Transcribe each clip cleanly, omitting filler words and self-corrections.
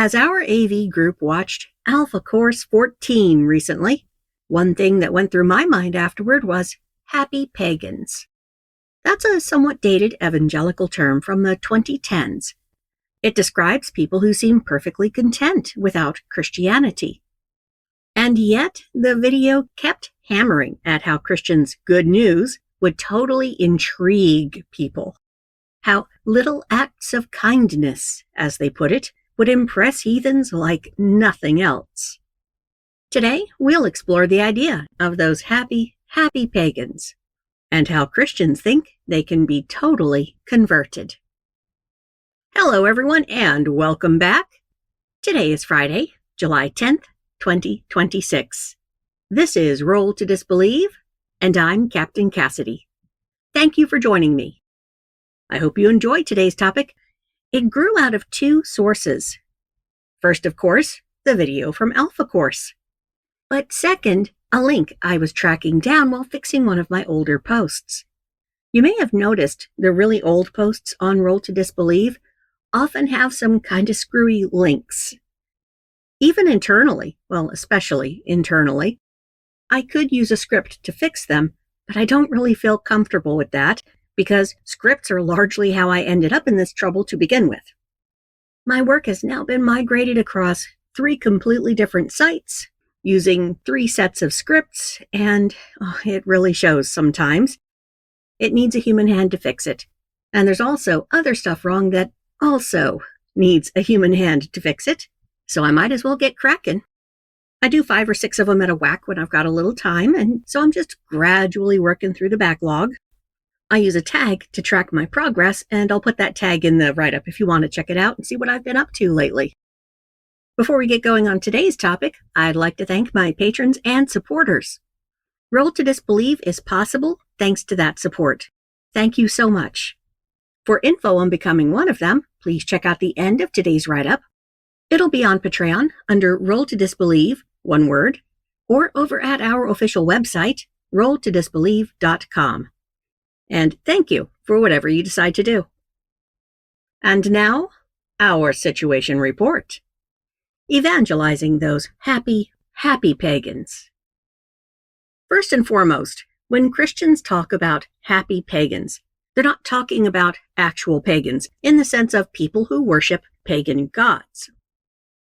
As our AV group watched Alpha Course 14 recently, one thing that went through my mind afterward was happy pagans. That's a somewhat dated evangelical term from the 2010s. It describes people who seem perfectly content without Christianity. And yet, the video kept hammering at how Christians' good news would totally intrigue people. How little acts of kindness, as they put it, would impress heathens like nothing else. Today, we'll explore the idea of those happy pagans, and how Christians think they can be totally converted. Hello, everyone, and welcome back. Today is Friday, July 10th, 2026. This is Roll to Disbelieve, and I'm Captain Cassidy. Thank you for joining me. I hope you enjoyed today's topic. It grew out of two sources. First, of course, the video from Alpha Course. But second, a link I was tracking down while fixing one of my older posts. You may have noticed the really old posts on Roll to Disbelieve often have some kind of screwy links. Even internally, well, especially internally, I could use a script to fix them, but I don't really feel comfortable with that because scripts are largely how I ended up in this trouble to begin with. My work has now been migrated across 3 completely different sites using 3 sets of scripts, and it really shows sometimes. It needs a human hand to fix it. And there's also other stuff wrong that also needs a human hand to fix it, so I might as well get cracking. I do 5 or 6 of them at a whack when I've got a little time, and so I'm just gradually working through the backlog. I use a tag to track my progress, and I'll put that tag in the write-up if you want to check it out and see what I've been up to lately. Before we get going on today's topic, I'd like to thank my patrons and supporters. Roll to Disbelieve is possible thanks to that support. Thank you so much. For info on becoming one of them, please check out the end of today's write-up. It'll be on Patreon under Roll to Disbelieve, one word, or over at our official website, rolltodisbelieve.com. And thank you for whatever you decide to do. And now, our situation report. Evangelizing those happy pagans. First and foremost, when Christians talk about happy pagans, they're not talking about actual pagans in the sense of people who worship pagan gods.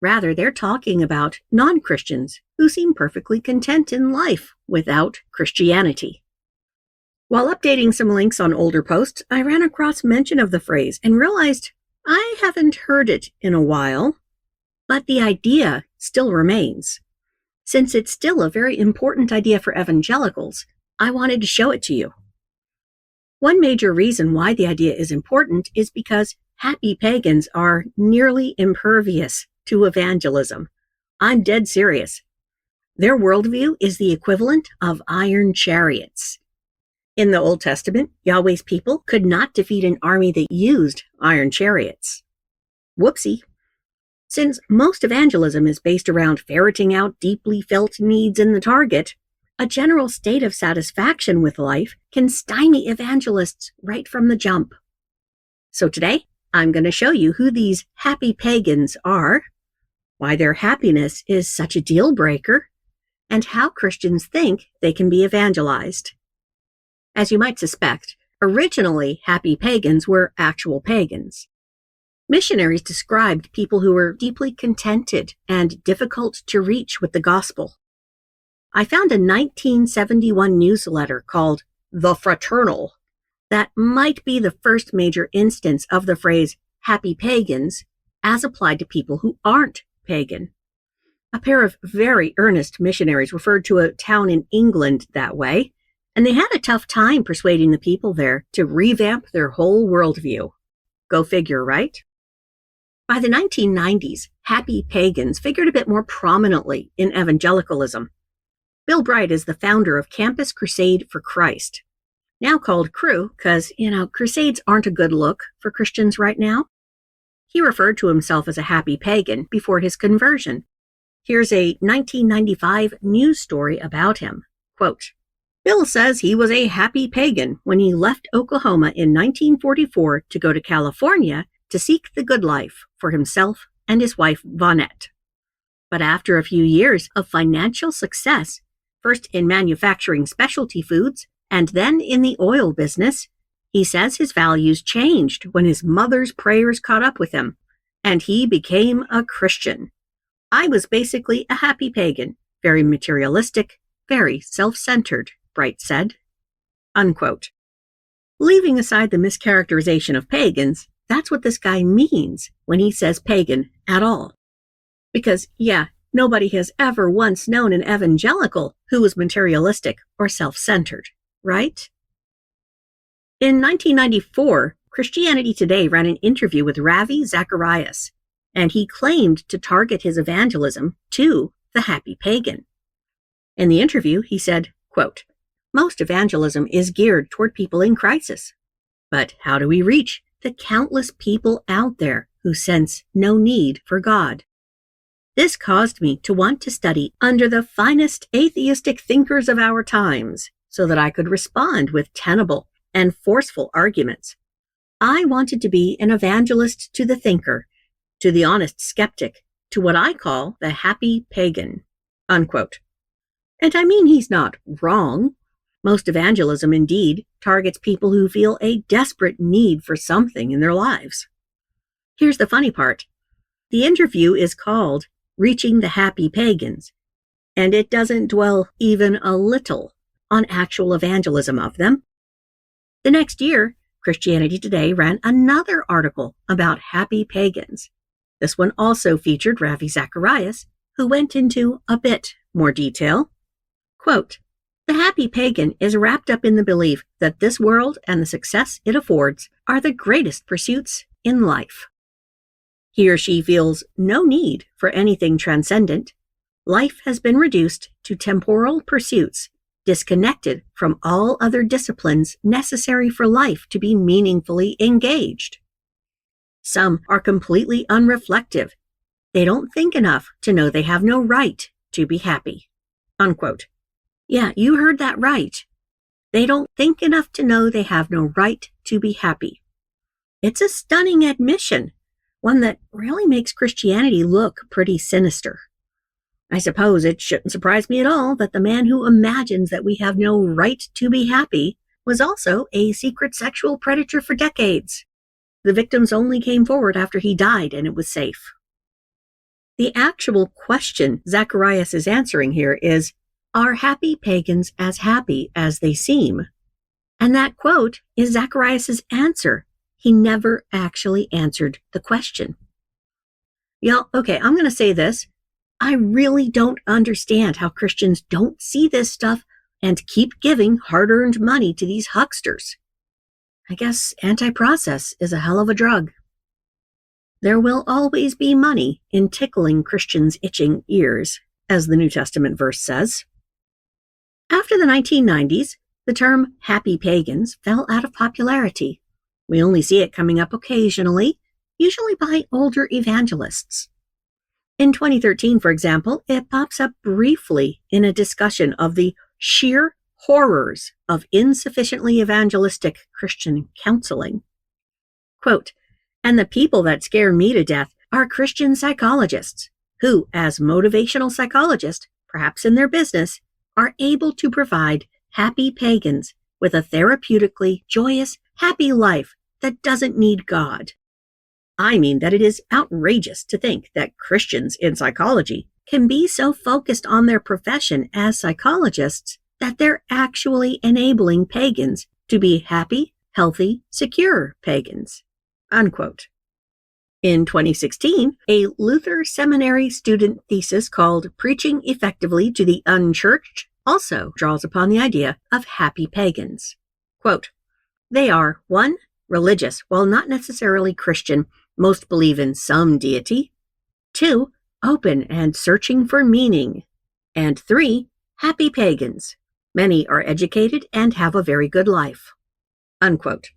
Rather, they're talking about non-Christians who seem perfectly content in life without Christianity. While updating some links on older posts, I ran across mention of the phrase and realized I haven't heard it in a while, but the idea still remains. Since it's still a very important idea for evangelicals, I wanted to show it to you. One major reason why the idea is important is because happy pagans are nearly impervious to evangelism. I'm dead serious. Their worldview is the equivalent of iron chariots. In the Old Testament, Yahweh's people could not defeat an army that used iron chariots. Whoopsie. Since most evangelism is based around ferreting out deeply felt needs in the target, a general state of satisfaction with life can stymie evangelists right from the jump. So today, I'm going to show you who these happy pagans are, why their happiness is such a deal breaker, and how Christians think they can be evangelized. As you might suspect, originally happy pagans were actual pagans. Missionaries described people who were deeply contented and difficult to reach with the gospel. I found a 1971 newsletter called The Fraternal that might be the first major instance of the phrase happy pagans as applied to people who aren't pagan. A pair of very earnest missionaries referred to a town in England that way, and they had a tough time persuading the people there to revamp their whole worldview. Go figure, right? By the 1990s, happy pagans figured a bit more prominently in evangelicalism. Bill Bright is the founder of Campus Crusade for Christ, now called Cru because, crusades aren't a good look for Christians right now. He referred to himself as a happy pagan before his conversion. Here's a 1995 news story about him. Quote, Bill says he was a happy pagan when he left Oklahoma in 1944 to go to California to seek the good life for himself and his wife Vonette. But after a few years of financial success, first in manufacturing specialty foods and then in the oil business, he says his values changed when his mother's prayers caught up with him, and he became a Christian. I was basically a happy pagan, very materialistic, very self-centered, Bright said. Unquote. Leaving aside the mischaracterization of pagans, that's what this guy means when he says pagan at all. Because, yeah, nobody has ever once known an evangelical who was materialistic or self-centered, right? In 1994, Christianity Today ran an interview with Ravi Zacharias, and he claimed to target his evangelism to the happy pagan. In the interview, he said, quote, "Most evangelism is geared toward people in crisis. But how do we reach the countless people out there who sense no need for God? This caused me to want to study under the finest atheistic thinkers of our times so that I could respond with tenable and forceful arguments. I wanted to be an evangelist to the thinker, to the honest skeptic, to what I call the happy pagan." Unquote. And I mean, he's not wrong. Most evangelism, indeed, targets people who feel a desperate need for something in their lives. Here's the funny part. The interview is called Reaching the Happy Pagans, and it doesn't dwell even a little on actual evangelism of them. The next year, Christianity Today ran another article about happy pagans. This one also featured Ravi Zacharias, who went into a bit more detail. Quote, "The happy pagan is wrapped up in the belief that this world and the success it affords are the greatest pursuits in life. He or she feels no need for anything transcendent. Life has been reduced to temporal pursuits, disconnected from all other disciplines necessary for life to be meaningfully engaged. Some are completely unreflective. They don't think enough to know they have no right to be happy." Unquote. Yeah, you heard that right. They don't think enough to know they have no right to be happy. It's a stunning admission, one that really makes Christianity look pretty sinister. I suppose it shouldn't surprise me at all that the man who imagines that we have no right to be happy was also a secret sexual predator for decades. The victims only came forward after he died and it was safe. The actual question Zacharias is answering here is, are happy pagans as happy as they seem? And that quote is Zacharias' answer. He never actually answered the question. Y'all, okay, I'm going to say this. I really don't understand how Christians don't see this stuff and keep giving hard-earned money to these hucksters. I guess anti-process is a hell of a drug. There will always be money in tickling Christians' itching ears, as the New Testament verse says. After the 1990s, the term happy pagans fell out of popularity. We only see it coming up occasionally, usually by older evangelists. In 2013, for example, it pops up briefly in a discussion of the sheer horrors of insufficiently evangelistic Christian counseling. Quote, "And the people that scare me to death are Christian psychologists, who, as motivational psychologists, perhaps in their business, are able to provide happy pagans with a therapeutically joyous, happy life that doesn't need God. I mean that it is outrageous to think that Christians in psychology can be so focused on their profession as psychologists that they're actually enabling pagans to be happy, healthy, secure pagans." Unquote. In 2016, a Luther Seminary student thesis called Preaching Effectively to the Unchurched also draws upon the idea of happy pagans. Quote, "They are 1. Religious, while not necessarily Christian, most believe in some deity. 2. Open and searching for meaning. And 3. Happy pagans. Many are educated and have a very good life." Unquote.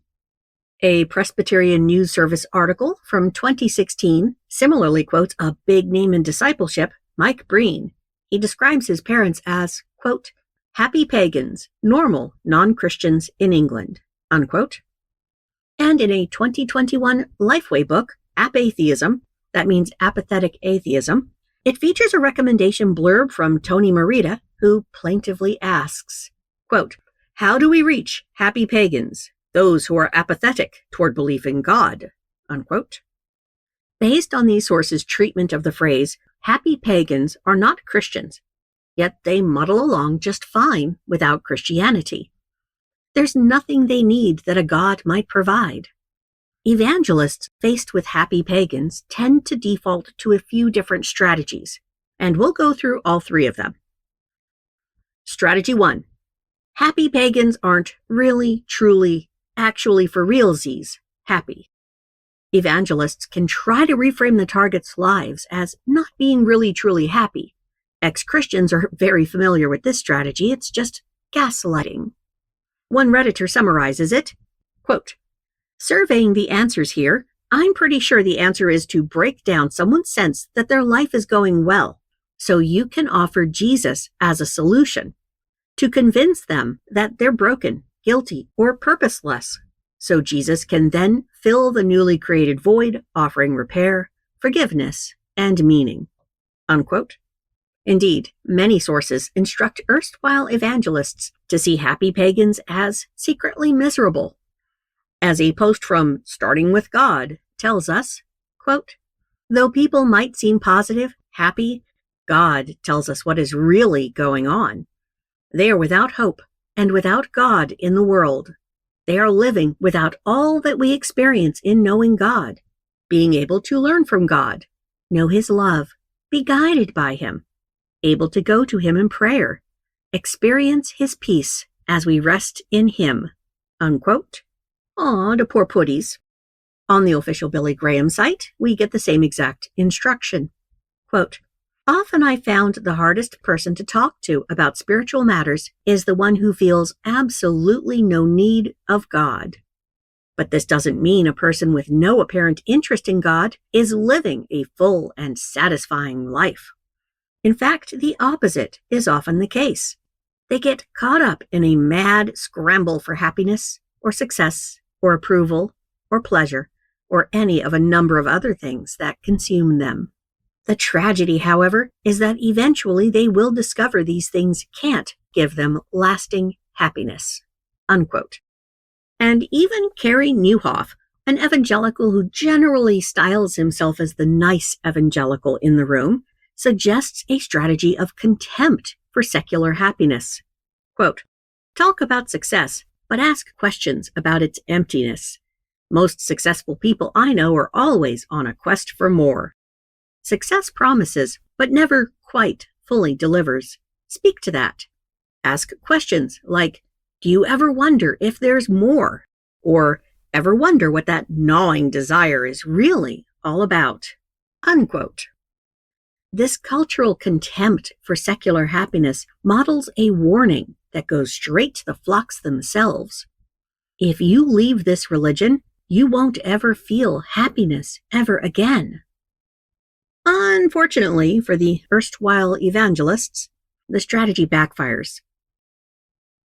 A Presbyterian News Service article from 2016 similarly quotes a big name in discipleship, Mike Breen. He describes his parents as, quote, "happy pagans, normal non-Christians in England." Unquote. And in a 2021 Lifeway book, Apatheism, that means apathetic atheism, it features a recommendation blurb from Tony Merida, who plaintively asks, quote, "How do we reach happy pagans, those who are apathetic toward belief in God?" Unquote. Based on these sources' treatment of the phrase, happy pagans are not Christians, yet they muddle along just fine without Christianity. There's nothing they need that a God might provide. Evangelists faced with happy pagans tend to default to a few different strategies, and we'll go through all three of them. Strategy 1. Happy pagans aren't really, truly, actually for realsies happy. Evangelists can try to reframe the target's lives as not being really, truly happy. Ex-Christians are very familiar with this strategy. It's just gaslighting. One Redditor summarizes it, quote, "Surveying the answers here, I'm pretty sure the answer is to break down someone's sense that their life is going well, so you can offer Jesus as a solution, to convince them that they're broken, guilty, or purposeless, so Jesus can then fill the newly created void, offering repair, forgiveness, and meaning." Unquote. Indeed, many sources instruct erstwhile evangelists to see happy pagans as secretly miserable. As a post from Starting with God tells us, quote, "Though people might seem positive, happy, God tells us what is really going on. They are without hope and without God in the world. They are living without all that we experience in knowing God, being able to learn from God, know His love, be guided by Him, able to go to Him in prayer, experience His peace as we rest in Him." Unquote. Aw, the poor putties. On the official Billy Graham site, we get the same exact instruction. Quote, "Often I found the hardest person to talk to about spiritual matters is the one who feels absolutely no need of God. But this doesn't mean a person with no apparent interest in God is living a full and satisfying life. In fact, the opposite is often the case. They get caught up in a mad scramble for happiness, or success, or approval, or pleasure, or any of a number of other things that consume them. The tragedy, however, is that eventually they will discover these things can't give them lasting happiness." Unquote. And even Carey Nieuwhof, an evangelical who generally styles himself as the nice evangelical in the room, suggests a strategy of contempt for secular happiness. Quote, "Talk about success, but ask questions about its emptiness. Most successful people I know are always on a quest for more. Success promises, but never quite fully delivers. Speak to that. Ask questions like, do you ever wonder if there's more? Or ever wonder what that gnawing desire is really all about?" Unquote. This cultural contempt for secular happiness models a warning that goes straight to the flocks themselves. If you leave this religion, you won't ever feel happiness ever again. Unfortunately for the erstwhile evangelists, the strategy backfires.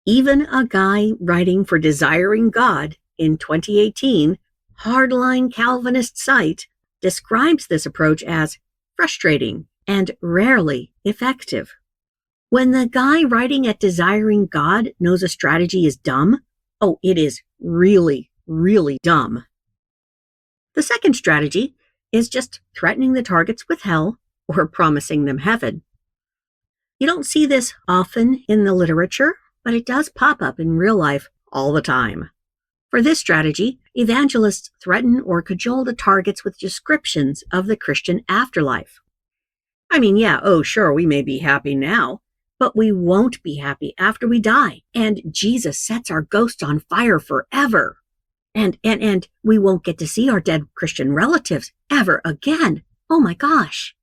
Even a guy writing for Desiring God in 2018, hardline Calvinist site, describes this approach as frustrating and rarely effective. When the guy writing at Desiring God knows a strategy is dumb, oh, it is really, really dumb. The second strategy is just threatening the targets with hell or promising them heaven. You don't see this often in the literature, but it does pop up in real life all the time. For this strategy, evangelists threaten or cajole the targets with descriptions of the Christian afterlife. I mean, yeah, oh sure, we may be happy now, but we won't be happy after we die, and Jesus sets our ghost on fire forever. And we won't get to see our dead Christian relatives ever again. Oh my gosh.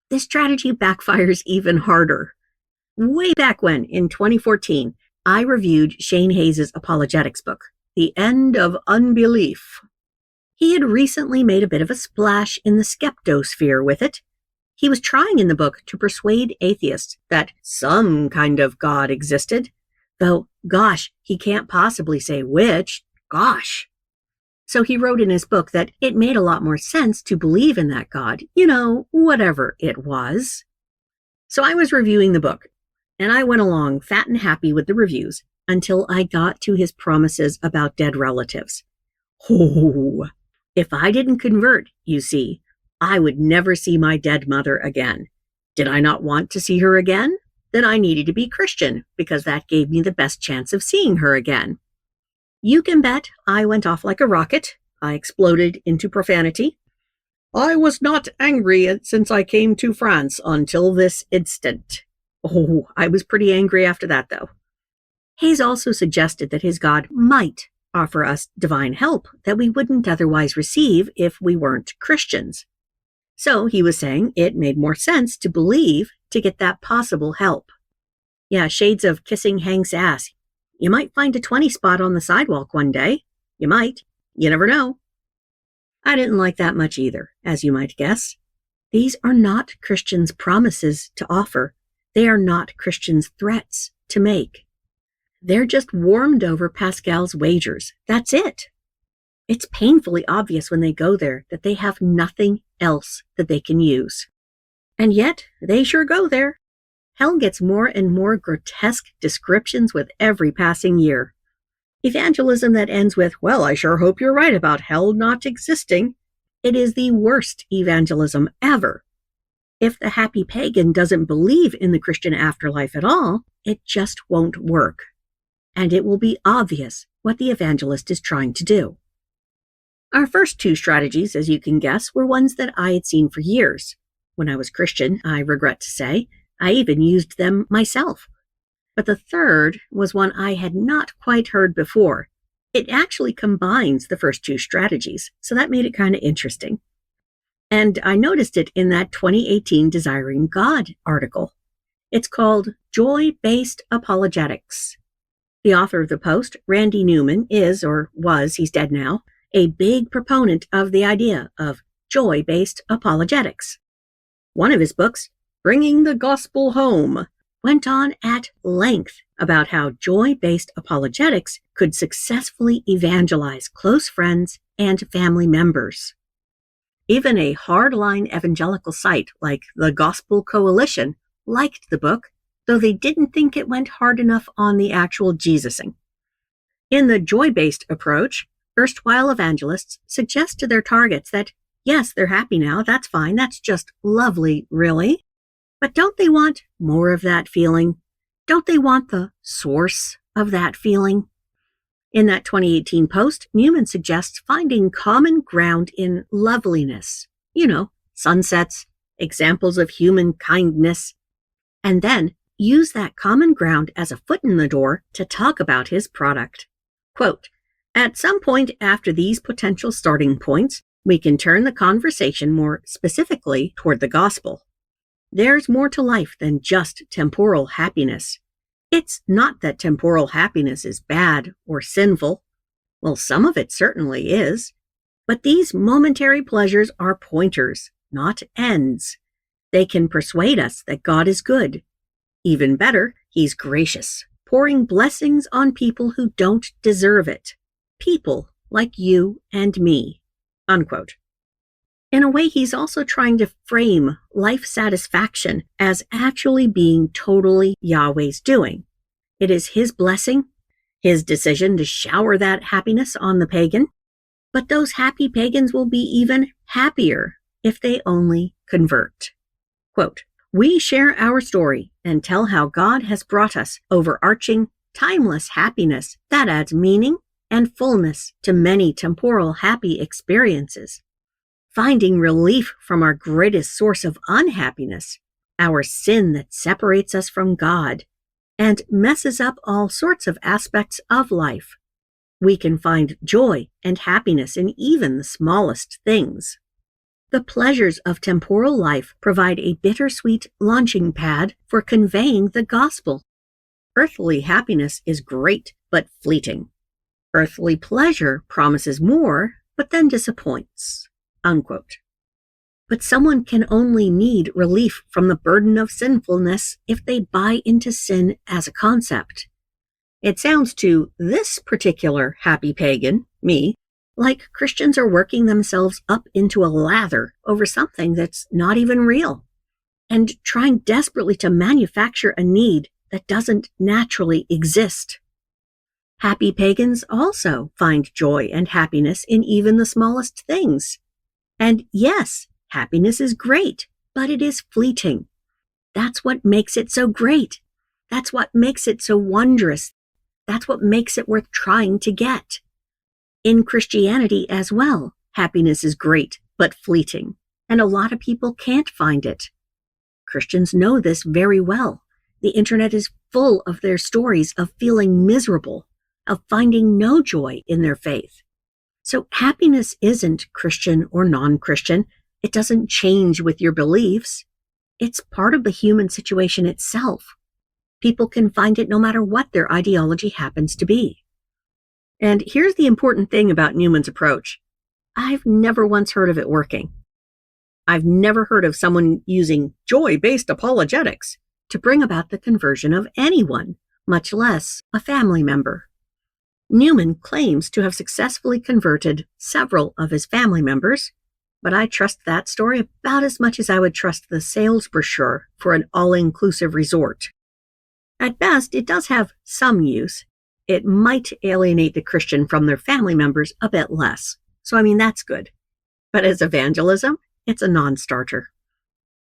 This strategy backfires even harder. Way back when, in 2014, I reviewed Shane Hayes' apologetics book, The End of Unbelief. He had recently made a bit of a splash in the skeptosphere with it. He was trying in the book to persuade atheists that some kind of God existed, though, gosh, he can't possibly say which. Gosh. So he wrote in his book that it made a lot more sense to believe in that God, whatever it was. So I was reviewing the book, and I went along fat and happy with the reviews until I got to his promises about dead relatives. Oh, if I didn't convert, you see, I would never see my dead mother again. Did I not want to see her again? Then I needed to be Christian, because that gave me the best chance of seeing her again. You can bet I went off like a rocket. I exploded into profanity. I was not angry since I came to France until this instant. Oh, I was pretty angry after that, though. Hayes also suggested that his God might offer us divine help that we wouldn't otherwise receive if we weren't Christians. So he was saying it made more sense to believe to get that possible help. Yeah, shades of kissing Hank's ass. You might find a 20 spot on the sidewalk one day. You might. You never know. I didn't like that much either, as you might guess. These are not Christians' promises to offer. They are not Christians' threats to make. They're just warmed over Pascal's wagers. That's it. It's painfully obvious when they go there that they have nothing else that they can use. And yet, they sure go there. Hell gets more and more grotesque descriptions with every passing year. Evangelism that ends with, well, I sure hope you're right about hell not existing. It is the worst evangelism ever. If the happy pagan doesn't believe in the Christian afterlife at all, it just won't work. And it will be obvious what the evangelist is trying to do. Our first two strategies, as you can guess, were ones that I had seen for years. When I was Christian, I regret to say, I even used them myself. But the third was one I had not quite heard before. It actually combines the first two strategies, so that made it kind of interesting. And I noticed it in that 2018 Desiring God article. It's called Joy-Based Apologetics. The author of the post, Randy Newman, is, or was, he's dead now, a big proponent of the idea of joy-based apologetics. One of his books, Bringing the Gospel Home, went on at length about how joy-based apologetics could successfully evangelize close friends and family members. Even a hardline evangelical site like the Gospel Coalition liked the book, though they didn't think it went hard enough on the actual Jesusing. In the joy-based approach, erstwhile evangelists suggest to their targets that, yes, they're happy now, that's fine, that's just lovely, really. But don't they want more of that feeling? Don't they want the source of that feeling? In that 2018 post, Newman suggests finding common ground in loveliness, sunsets, examples of human kindness, and then use that common ground as a foot in the door to talk about his product. Quote, at some point after these potential starting points, we can turn the conversation more specifically toward the gospel. There's more to life than just temporal happiness. It's not that temporal happiness is bad or sinful. Well, some of it certainly is. But these momentary pleasures are pointers, not ends. They can persuade us that God is good. Even better, He's gracious, pouring blessings on people who don't deserve it. People like you and me. Unquote. In a way, he's also trying to frame life satisfaction as actually being totally Yahweh's doing. It is His blessing, His decision to shower that happiness on the pagan. But those happy pagans will be even happier if they only convert. Quote, we share our story and tell how God has brought us overarching, timeless happiness that adds meaning and fullness to many temporal happy experiences. Finding relief from our greatest source of unhappiness, our sin that separates us from God and messes up all sorts of aspects of life. We can find joy and happiness in even the smallest things. The pleasures of temporal life provide a bittersweet launching pad for conveying the gospel. Earthly happiness is great, but fleeting. Earthly pleasure promises more, but then disappoints. Unquote. But someone can only need relief from the burden of sinfulness if they buy into sin as a concept. It sounds to this particular happy pagan, me, Like Christians are working themselves up into a lather over something that's not even real, and trying desperately to manufacture a need that doesn't naturally exist. Happy pagans also find joy and happiness in even the smallest things. And yes, happiness is great, but it is fleeting. That's what makes it so great. That's what makes it so wondrous. That's what makes it worth trying to get. In Christianity as well, happiness is great, but fleeting, and a lot of people can't find it. Christians know this very well. The internet is full of their stories of feeling miserable, of finding no joy in their faith. So happiness isn't Christian or non-Christian. It doesn't change with your beliefs. It's part of the human situation itself. People can find it no matter what their ideology happens to be. And here's the important thing about Newman's approach. I've never once heard of it working. I've never heard of someone using joy-based apologetics to bring about the conversion of anyone, much less a family member. Newman claims to have successfully converted several of his family members, but I trust that story about as much as I would trust the sales brochure for an all-inclusive resort. At best, it does have some use. It might alienate the Christian from their family members a bit less. So, that's good. But as evangelism, it's a non-starter.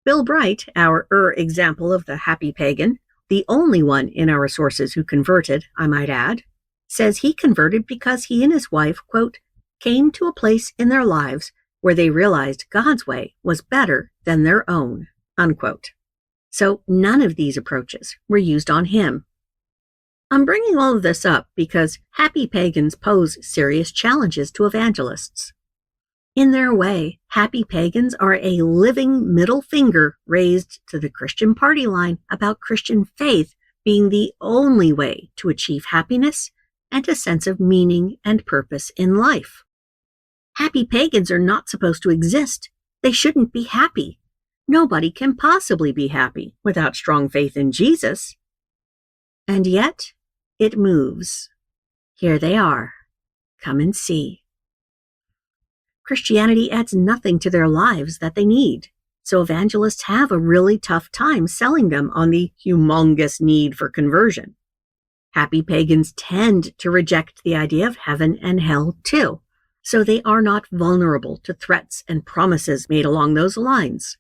Bill Bright, our example of the happy pagan, the only one in our sources who converted, I might add, says he converted because he and his wife, quote, came to a place in their lives where they realized God's way was better than their own, unquote. So none of these approaches were used on him. I'm bringing all of this up because happy pagans pose serious challenges to evangelists. In their way, happy pagans are a living middle finger raised to the Christian party line about Christian faith being the only way to achieve happiness and a sense of meaning and purpose in life. Happy pagans are not supposed to exist. They shouldn't be happy. Nobody can possibly be happy without strong faith in Jesus. And yet, it moves. Here they are. Come and see. Christianity adds nothing to their lives that they need, so evangelists have a really tough time selling them on the humongous need for conversion. Happy pagans tend to reject the idea of heaven and hell too, so they are not vulnerable to threats and promises made along those lines.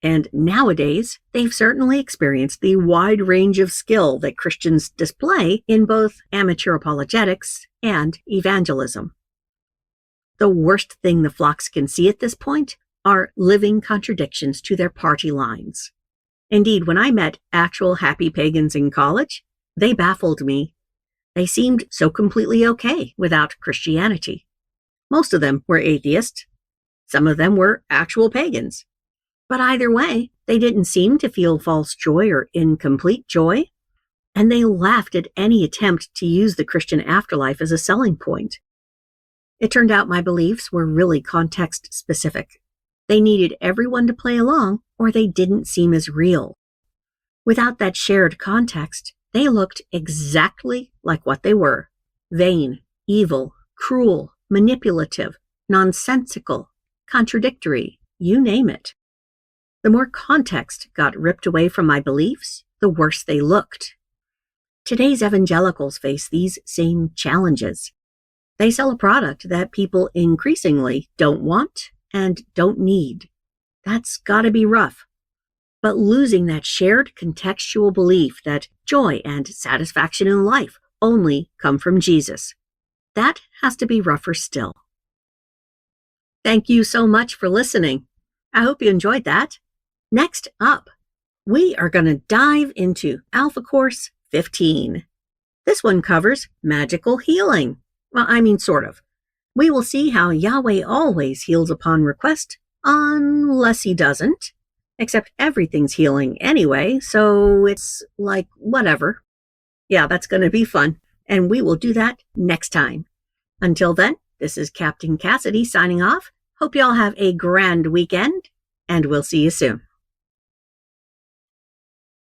And nowadays, they've certainly experienced the wide range of skill that Christians display in both amateur apologetics and evangelism. The worst thing the flocks can see at this point are living contradictions to their party lines. Indeed, when I met actual happy pagans in college, they baffled me. They seemed so completely okay without Christianity. Most of them were atheists. Some of them were actual pagans. But either way, they didn't seem to feel false joy or incomplete joy, and they laughed at any attempt to use the Christian afterlife as a selling point. It turned out my beliefs were really context-specific. They needed everyone to play along, or they didn't seem as real. Without that shared context, they looked exactly like what they were: vain, evil, cruel, manipulative, nonsensical, contradictory, you name it. The more context got ripped away from my beliefs, the worse they looked. Today's evangelicals face these same challenges. They sell a product that people increasingly don't want and don't need. That's gotta be rough. But losing that shared contextual belief that joy and satisfaction in life only come from Jesus, that has to be rougher still. Thank you so much for listening. I hope you enjoyed that. Next up, we are going to dive into Alpha Course 15. This one covers magical healing. Well, sort of. We will see how Yahweh always heals upon request, unless he doesn't. Except everything's healing anyway, so it's like whatever. Yeah, that's going to be fun, and we will do that next time. Until then, this is Captain Cassidy signing off. Hope you all have a grand weekend, and we'll see you soon.